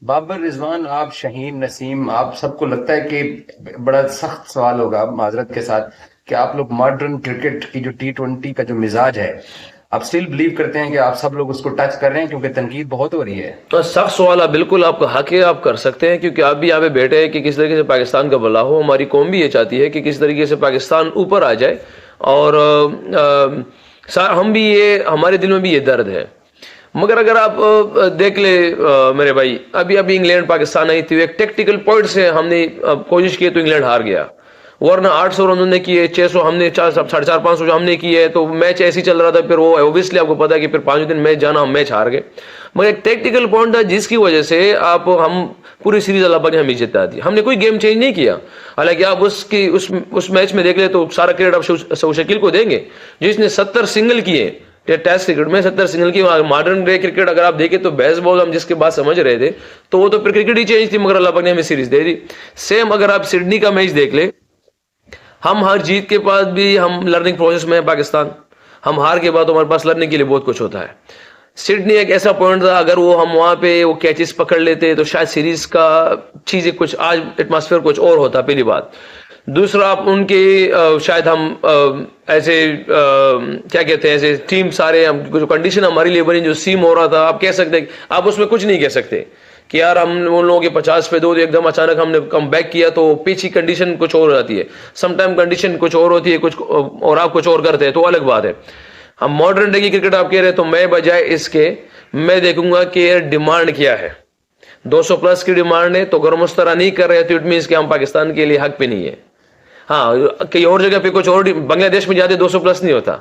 بابر، رضوان، آپ، شہین، نسیم، آپ سب کو لگتا ہے کہ بڑا سخت سوال ہوگا معذرت کے ساتھ کہ آپ لوگ ماڈرن کرکٹ کی جو T20 کا جو مزاج ہے، آپ اسٹل بلیو کرتے ہیں کہ آپ سب لوگ اس کو ٹچ کر رہے ہیں کیونکہ تنقید بہت ہو رہی ہے؟ تو سخت سوال ہے، بالکل آپ کا حق ہے، آپ کر سکتے ہیں، کیونکہ آپ بھی یہاں پہ بیٹھے ہیں کہ کس طریقے سے پاکستان کا بھلا ہو. ہماری قوم بھی یہ چاہتی ہے کہ کس طریقے سے پاکستان اوپر آ جائے، اور ہم بھی یہ، ہمارے دل میں بھی یہ درد ہے. مگر اگر آپ دیکھ لیں میرے بھائی، ابھی انگلینڈ پاکستان آئی تھی، ایک ٹیکٹیکل پوائنٹ سے ہم نے کوشش کی تو انگلینڈ ہار گیا. ورنہ 800 رن انہوں نے کیے، 600 ہم نے، 450 500 جو ہم نے کیے، تو میچ ایسے ہی چل رہا تھا. پھر وہ اوبیسلی آپ کو پتا ہے کہ پھر 5 دن میچ جانا، ہم میچ ہار گئے. مگر ایک ٹیکٹیکل پوائنٹ تھا جس کی وجہ سے ہم پوری سیریز اللہ پاک نے ہمیں جتا دی. ہم نے کوئی گیم چینج نہیں کیا. حالانکہ آپ اس میچ میں دیکھ لیں تو سارا کریڈٹ آپ سعود شکیل کو دیں گے، جس نے 70 سنگل کیے. ٹیسٹ کرکٹ میں 70 سنگل کی. ماڈرن ڈے کرکٹ اگر آپ دیکھیں تو بیس بال ہم جس کے بعد سمجھ رہے تھے تو وہ تو پھر کرکٹ ہی چینج تھی، مگر اللہ پاک نے ہمیں سیریز دے دی. سیم اگر آپ سڈنی کا میچ دیکھ لیں، ہم ہر جیت کے بعد بھی ہم لرننگ پروسیس میں ہیں پاکستان. ہم ہار کے بعد ہمارے پاس لرننگ کے لیے بہت کچھ ہوتا ہے. سڈنی ایک ایسا پوائنٹ تھا، اگر وہ ہم وہاں پہ وہ کیچز پکڑ لیتے تو شاید سیریز کا چیزیں کچھ، آج ایٹماسفیئر کچھ اور ہوتا. پہلی بات. دوسرا، آپ ان کے شاید ہم ایسے کیا کہتے ہیں، ایسے ٹیم سارے جو کنڈیشن ہمارے لیے بنی، جو سیم ہو رہا تھا، آپ کہہ سکتے ہیں، آپ اس میں کچھ نہیں کہہ سکتے کہ یار ہم ان لوگوں کے 50 پہ 2 ایک دم اچانک ہم نے کم بیک کیا تو پیچھے کنڈیشن کچھ اور ہو جاتی ہے. سم ٹائم کنڈیشن کچھ اور ہوتی ہے، کچھ اور آپ کچھ اور کرتے ہیں، تو الگ بات ہے. ہم ماڈرن ڈے کی کرکٹ آپ کہہ رہے ہیں، تو میں بجائے اس کے میں دیکھوں گا کہ ڈیمانڈ کیا ہے. 200 پلس کی ڈیمانڈ ہے، تو اگر ہم اس طرح نہیں کر رہے تو اٹ مینس کہ ہم پاکستان کے لیے حق پہ نہیں ہے. ہاں، کئی اور جگہ پہ کچھ اور، بنگلہ دیش میں جاتے 200 پلس نہیں ہوتا.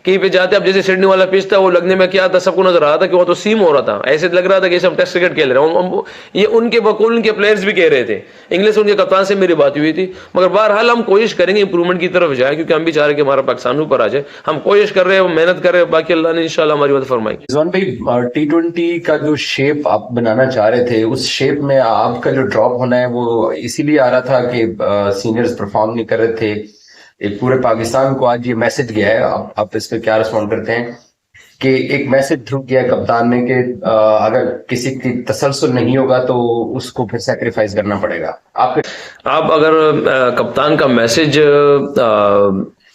کہیں پہ جاتے، اب جیسے سڈنی والا پچ تھا، وہ لگنے میں کیا تھا، سب کو نظر آ رہا تھا کہ وہ تو سیم ہو رہا تھا. ایسے لگ رہا تھا کہ ہم ٹیسٹ کرکٹ کھیل رہے ہیں. یہ ان کے بقول ان کے پلیئرز بھی کہہ رہے تھے. انگلش ان کے کپتان سے میری بات ہوئی تھی. مگر بہرحال ہم کوشش کریں گے امپروومنٹ کی طرف جائیں، کیونکہ ہم بھی چاہ رہے ہیں کہ ہمارا پاکستان اوپر آ جائے. ہم کوشش کر رہے ہیں، محنت کر رہے ہیں، باقی اللہ نے انشاءاللہ ہماری مدد فرمائے گی. رضوان بھائی، T20 کا جو شیپ آپ بنانا چاہ رہے تھے، اس شیپ میں آپ کا جو ڈراپ ہونا ہے وہ اسی لیے آ رہا تھا کہ سینئرز پرفارم نہیں کر رہے تھے. ایک پورے پاکستان کو آج یہ میسج گیا ہے، آپ اس پہ کیا رسپونڈ کرتے ہیں کہ ایک میسج تھرو کیا ہے کپتان نے کہ اگر کسی کی تسلسل نہیں ہوگا تو اس کو پھر سیکریفائز کرنا پڑے گا؟ آپ اگر کپتان کا میسج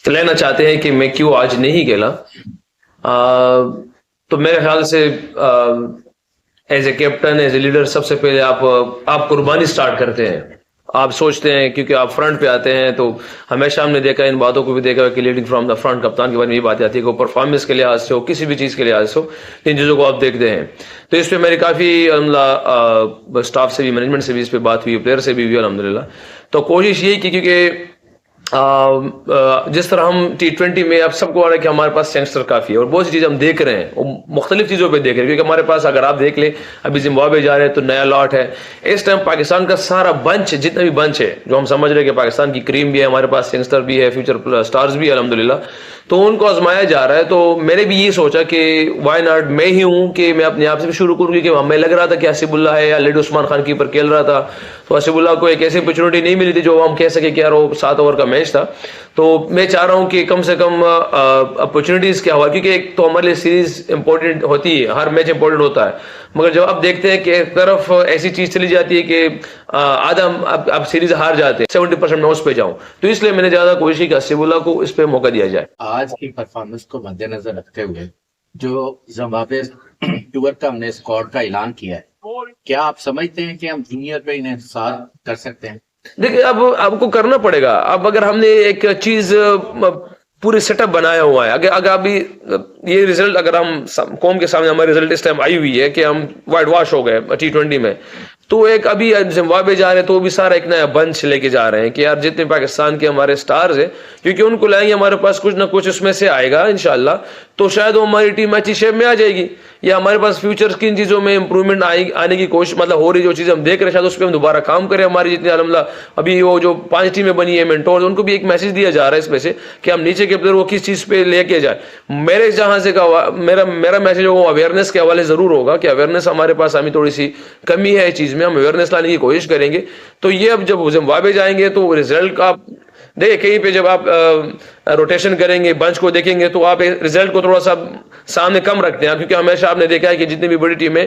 لینا چاہتے ہیں کہ میں کیوں آج نہیں کھیلا، تو میرے خیال سے as a captain, as a leader, سب سے پہلے آپ قربانی سٹارٹ کرتے ہیں. آپ سوچتے ہیں، کیونکہ آپ فرنٹ پہ آتے ہیں، تو ہمیشہ ہم نے دیکھا، ان باتوں کو بھی دیکھا ہے کہ لیڈنگ فرام دا فرنٹ، کپتان کے بارے میں یہ بات آتی ہے کہ وہ پرفارمنس کے لحاظ سے ہو، کسی بھی چیز کے لحاظ سے ہو، ان چیزوں کو آپ دیکھتے ہیں. تو اس پہ میری کافی اسٹاف سے بھی، مینجمنٹ سے بھی اس پہ بات ہوئی، پلیئر سے بھی ہوئی الحمدللہ. تو کوشش یہی کی، کیونکہ جس طرح ہم T20 میں اب سب کو آ رہا ہے کہ ہمارے پاس سینگسٹر کافی ہے، اور بہت سی چیزیں ہم دیکھ رہے ہیں، وہ مختلف چیزوں پہ دیکھ رہے ہیں. کیونکہ ہمارے پاس اگر آپ دیکھ لیں، ابھی زمبابوے جا رہے ہیں تو نیا لاٹ ہے. اس ٹائم پاکستان کا سارا بنچ، جتنا بھی بنچ ہے، جو ہم سمجھ رہے ہیں کہ پاکستان کی کریم بھی ہے، ہمارے پاس سینگسٹر بھی ہے، فیوچر سٹارز بھی ہے الحمدللہ، تو ان کو آزمایا جا رہا ہے. تو میں نے بھی یہ سوچا کہ وائی ناٹ میں ہی ہوں کہ میں اپنے آپ سے بھی شروع کروں گی. کہ ہمیں لگ رہا تھا کہ حسیب اللہ ہے یا لیڈ عثمان خان کیپر کھیل رہا تھا، تو حسیب اللہ کو ایک ایسی اپرچونٹی نہیں ملی تھی جو ہم کہہ سکے کہ یار وہ 7 اوور کا میچ تھا. تو میں چاہ رہا ہوں کہ کم سے کم اپرچونٹیز کیا ہوا، کیونکہ ایک تو ہمارے لیے سیریز امپورٹنٹ ہوتی ہے، ہر میچ امپورٹنٹ ہوتا ہے. مگر جب آپ دیکھتے ہیں کہ ایک طرف ایسی چیز چلی جاتی ہے کہ آدھا اب سیریز ہار جاتے ہیں، 70% میں اس پہ جاؤں، تو اس لیے میں نے زیادہ کوشش کی کہ حسیب اللہ کو اس پہ موقع دیا جائے. آج کی پرفارمنس کو مد نظر رکھتے ہوئے جو زمبابوے ٹور کا ہم نے اسکواڈ کا اعلان کیا ہے، کیا آپ سمجھتے ہیں کہ ہم جونیئر پہ انحصار کر سکتے ہیں؟ دیکھیں، اب آپ کو کرنا پڑے گا. اب اگر ہم نے ایک چیز پوری سیٹ اپ بنایا ہوا ہے، اگر ابھی یہ رزلٹ، اگر ہم قوم کے سامنے ہماری رزلٹ اس ٹائم آئی ہوئی ہے کہ ہم وائٹ واش ہو گئے T20 میں، تو ایک ابھی زمبابوے جا رہے ہیں تو وہ بھی سارا ایک نیا بنچ لے کے جا رہے ہیں کہ یار جتنے پاکستان کے ہمارے سٹارز ہیں، کیونکہ ان کو لائیں گے، ہمارے پاس کچھ نہ کچھ اس میں سے آئے گا انشاءاللہ، تو شاید وہ ہماری ٹیم اچھی شیپ میں آ جائے گی. یا ہمارے پاس فیوچر کن چیزوں میں امپروومنٹ آنے کی کوشش مطلب ہو رہی، جو چیزیں ہم دیکھ رہے ہیں، شاید اس پہ ہم دوبارہ کام کریں. ہماری جتنے الحمدللہ ابھی وہ جو 5 ٹیمیں بنی ہیں مینٹورز، ان کو بھی ایک میسج دیا جا رہا ہے اس میں سے کہ ہم نیچے کے پلیئر وہ کس چیز پہ لے کے جائیں. میرے جہاں سے میرا میسج ہوگا اویئرنیس کے حوالے ضرور ہوگا کہ اویئرنیس ہمارے پاس ہمیں تھوڑی سی کمی ہے اس چیز میں، ہم اویئرنیس لانے کی کوشش کریں گے. تو یہ اب جب زمبابوے جائیں گے تو رزلٹ کا آپ دیکھیں، کہیں پہ جب آپ روٹیشن کریں گے، بنچ کو دیکھیں گے، تو آپ رزلٹ کو تھوڑا سا سامنے کم رکھتے ہیں، کیونکہ ہمیشہ آپ نے دیکھا ہے کہ جتنی بھی بڑی ٹیمیں